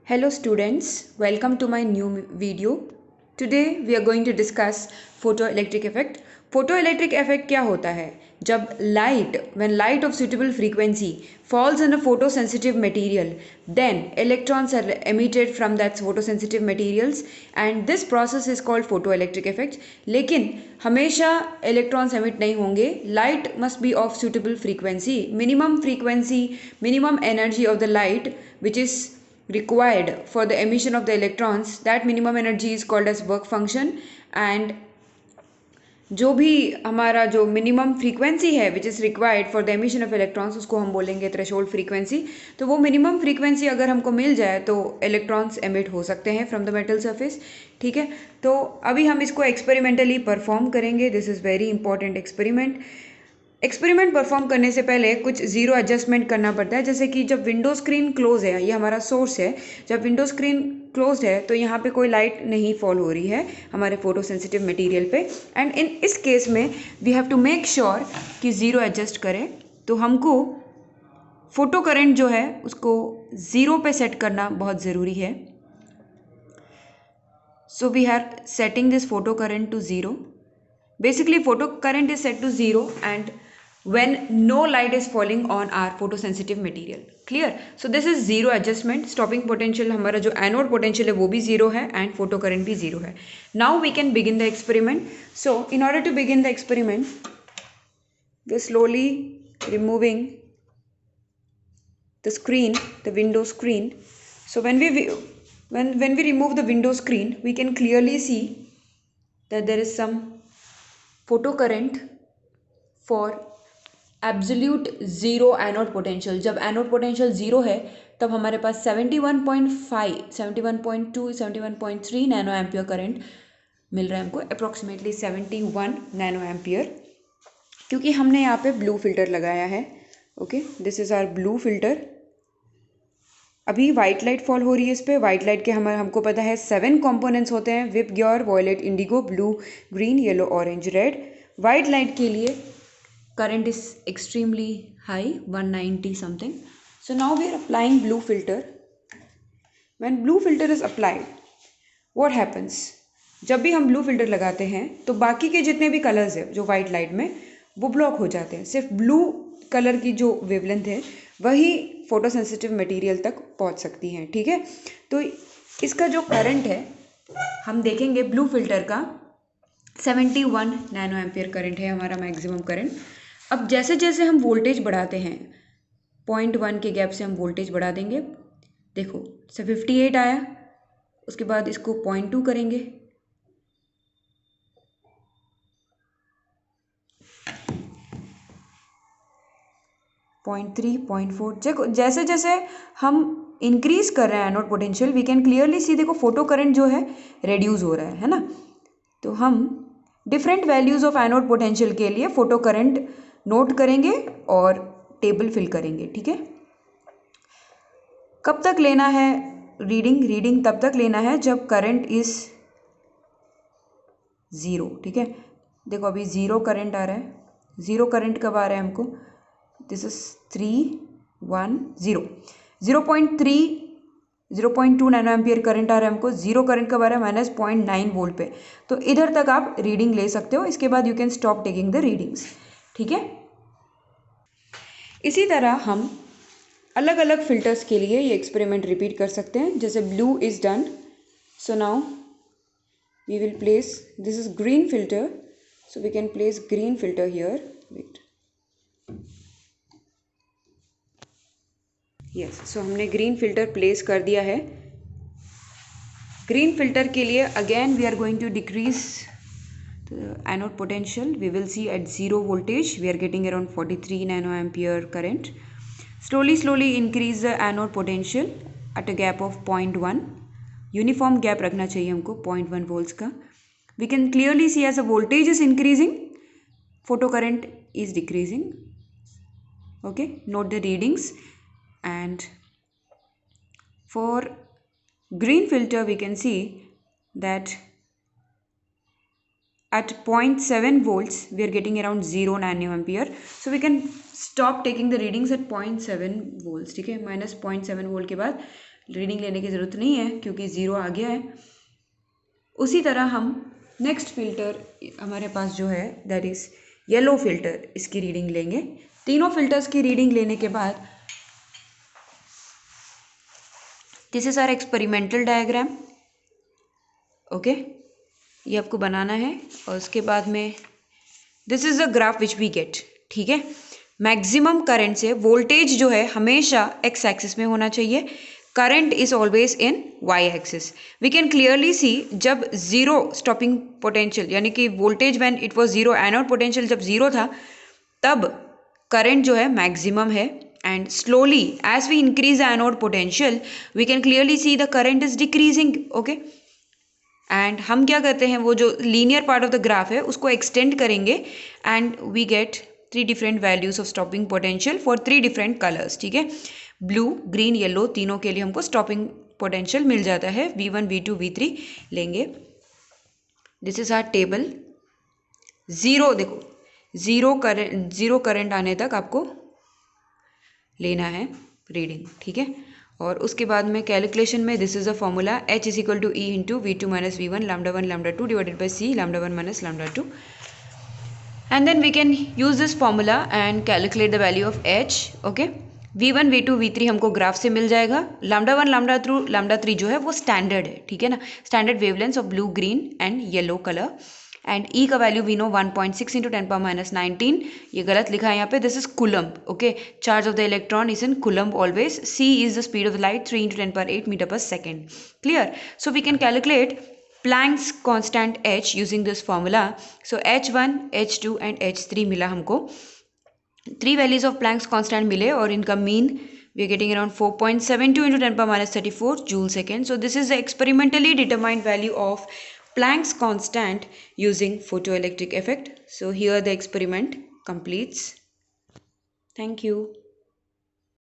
Hello students, welcome to my new video. Today we are going to discuss photoelectric effect. Photoelectric effect क्या होता है? जब when light of suitable frequency falls on a photosensitive material, then electrons are emitted from that photosensitive materials and this process is called photoelectric effect. लेकिन हमेशा electrons emit नहीं होंगे. Light must be of suitable frequency. Minimum energy of the light which is required for the emission of the electrons, that minimum energy is called as work function. and जो भी हमारा जो minimum frequency है which is required for the emission of electrons उसको हम बोलेंगे threshold frequency. तो वो मिनिमम फ्रीक्वेंसी अगर हमको मिल जाए तो इलेक्ट्रॉन्स एमिट हो सकते हैं फ्रॉम द मेटल सरफेस. ठीक है, तो अभी हम इसको एक्सपेरिमेंटली परफॉर्म करेंगे. This is very important experiment perform करने से पहले कुछ ज़ीरो एडजस्टमेंट करना पड़ता है. जैसे कि जब विंडो स्क्रीन क्लोज है, ये हमारा सोर्स है, जब विंडो स्क्रीन क्लोज है तो यहाँ पे कोई लाइट नहीं फॉल हो रही है हमारे फोटो सेंसिटिव मटेरियल पे. एंड इस केस में we have to make sure कि ज़ीरो एडजस्ट करें. तो हमको फोटो करंट जो है उसको ज़ीरो पे सेट करना बहुत ज़रूरी है. So we are setting this photo current to zero. Basically, photo current is set to 0 and when no light is falling on our photosensitive material. Clear? So this is zero adjustment. Stopping potential हमारा जो anode potential है वो भी zero है and photo current भी zero है. Now we can begin the experiment. So in order to begin the experiment, we're slowly removing the screen, the window screen. So when we remove the window screen, we can clearly see that there is some photo current for absolute zero anode potential. जब anode potential zero है तब हमारे पास 71.5, 71.2, 71.3 nano ampere current मिल रहा है हमको. Approximately 71 nano ampere, क्योंकि हमने यहाँ पे ब्लू फिल्टर लगाया है. Okay, this is our blue filter. अभी वाइट लाइट फॉल हो रही है इस पर. वाइट लाइट के हमको पता है 7 कंपोनेंट्स होते हैं: VIBGYOR, violet, indigo, blue, green, yellow, orange, red. White light के लिए current is extremely high, 190 something. So now we are applying blue filter. When blue filter is applied, what happens? जब भी हम blue filter लगाते हैं तो बाकी के जितने भी कलर्स है जो वाइट लाइट में वो ब्लॉक हो जाते हैं. सिर्फ ब्लू कलर की जो वेवलेंथ है वही फोटोसेंसिटिव मटेरियल तक पहुंच सकती हैं. ठीक है, तो इसका जो करंट है हम देखेंगे ब्लू फिल्टर का 71 नैनो एम्पियर करंट है हमारा मैक्सिमम करंट. अब जैसे जैसे हम वोल्टेज बढ़ाते हैं 0.1 के गैप से हम वोल्टेज बढ़ा देंगे. देखो 58 आया, उसके बाद इसको 0.2 करेंगे, 0.3, 0.4. जैसे जैसे हम इंक्रीज कर रहे हैं anode potential, we can clearly see, देखो फोटो करंट जो है रेड्यूस हो रहा है ना. तो हम different values of anode potential के लिए फोटो करंट नोट करेंगे और टेबल फिल करेंगे. ठीक है, कब तक लेना है रीडिंग तब तक लेना है जब करंट इज ज़ीरो. ठीक है, देखो अभी ज़ीरो करंट आ रहा है. ज़ीरो करंट कब आ रहा है हमको? This is 310 0.3 0.2 nano ampere current आ रहा है हमको. ज़ीरो करंट कब आ रहा है? -0.9 वोल्ट पे. तो इधर तक आप रीडिंग ले सकते हो. इसके बाद you can stop taking the readings. ठीक है, इसी तरह हम अलग अलग फिल्टर्स के लिए ये एक्सपेरिमेंट रिपीट कर सकते हैं. जैसे blue is done, so now we will place, this is green filter, so we can place green filter here. Wait, yes, so हमने ग्रीन फिल्टर प्लेस कर दिया है. ग्रीन फिल्टर के लिए again we are going to decrease anode potential. We will see at zero voltage we are getting around 43 nano ampere current. Slowly increase the anode potential at a gap of 0.1. Uniform gap रखना चाहिए हमको 0.1 volts का. We can clearly see as a voltage is increasing, photo current is decreasing. Okay, note the readings. And for green filter we can see that at 0.7 volts we are getting around 0 nano ampere. So we can stop taking the readings at 0.7 volts. ठीक है, -0.7 volt के बाद reading लेने की ज़रूरत नहीं है क्योंकि ज़ीरो आ गया है। उसी तरह हम नेक्स्ट फिल्टर हमारे पास जो है दैट इज़ येलो फिल्टर, इसकी रीडिंग लेंगे। तीनों फिल्टर्स की रीडिंग लेने के बाद this is our experimental diagram. Okay, ये आपको बनाना है और उसके बाद में this is the graph which we get. ठीक है, मैक्सिमम करंट से वोल्टेज जो है हमेशा एक्स एक्सिस में होना चाहिए, current is always in Y axis. We can clearly see जब जीरो स्टॉपिंग पोटेंशियल यानी कि voltage when it was zero, anode potential जब जीरो था तब करंट जो है मैक्सिमम है, and slowly as we increase the anode potential we can clearly see the current is decreasing. Okay, and हम क्या करते हैं, वो जो linear part of the graph है उसको एक्सटेंड करेंगे and we get 3 different values of stopping potential for 3 different colours. ठीक है, ब्लू, ग्रीन, येलो, तीनों के लिए हमको स्टॉपिंग पोटेंशियल मिल जाता है। V1, V2, V3 लेंगे। This is our table. Zero, देखो ज़ीरो करंट आने तक आपको लेना है रीडिंग। ठीक है, और उसके बाद में कैलकुलेशन में this is a formula H is equal to E into V2 minus V1 lambda 1 lambda 2 divided by C lambda 1 minus lambda 2, and then we can use this formula and calculate the value of H। Okay, V1, V2, V3 हमको graph से मिल जाएगा। Lambda 1 lambda 3 जो है वो standard है। ठीक है ना, standard wavelength of blue, green and yellow colour. And E का value we know 1.6 into 10 power minus 19, ये गलत लिखा है यहाँ पे, this is coulomb. Okay, charge of the electron is in coulomb always. C is the speed of the light 3 into 10 power 8 metre per second. Clear? So we can calculate Planck's constant H using this formula. So H1, H2 and H3 मिला हमको। 3 values of Planck's constant मिले और इनका mean we are getting around 4.72 into 10 power minus 34 joule second. So this is the experimentally determined value of Planck's constant using photoelectric effect. So here the experiment completes. Thank you.